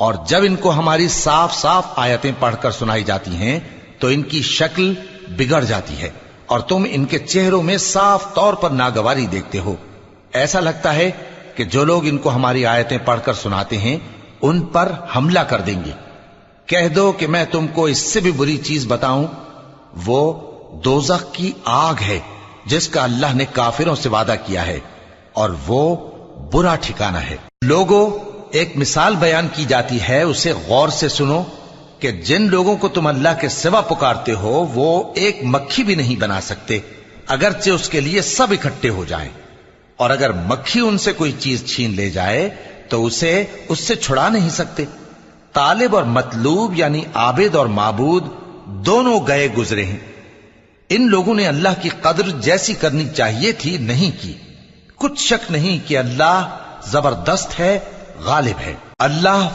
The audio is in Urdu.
اور جب ان کو ہماری صاف صاف آیتیں پڑھ کر سنائی جاتی ہیں تو ان کی شکل بگڑ جاتی ہے اور تم ان کے چہروں میں صاف طور پر ناگواری دیکھتے ہو. ایسا لگتا ہے کہ جو لوگ ان کو ہماری آیتیں پڑھ کر سناتے ہیں ان پر حملہ کر دیں گے. کہہ دو کہ میں تم کو اس سے بھی بری چیز بتاؤں، وہ دوزخ کی آگ ہے جس کا اللہ نے کافروں سے وعدہ کیا ہے، اور وہ برا ٹھکانہ ہے. لوگوں، ایک مثال بیان کی جاتی ہے، اسے غور سے سنو کہ جن لوگوں کو تم اللہ کے سوا پکارتے ہو وہ ایک مکھی بھی نہیں بنا سکتے اگرچہ اس کے لیے سب اکٹھے ہو جائیں، اور اگر مکھی ان سے کوئی چیز چھین لے جائے تو اسے اس سے چھڑا نہیں سکتے. طالب اور مطلوب یعنی عابد اور معبود دونوں گئے گزرے ہیں. ان لوگوں نے اللہ کی قدر جیسی کرنی چاہیے تھی نہیں کی. کچھ شک نہیں کہ اللہ زبردست ہے، غالب ہے. اللہ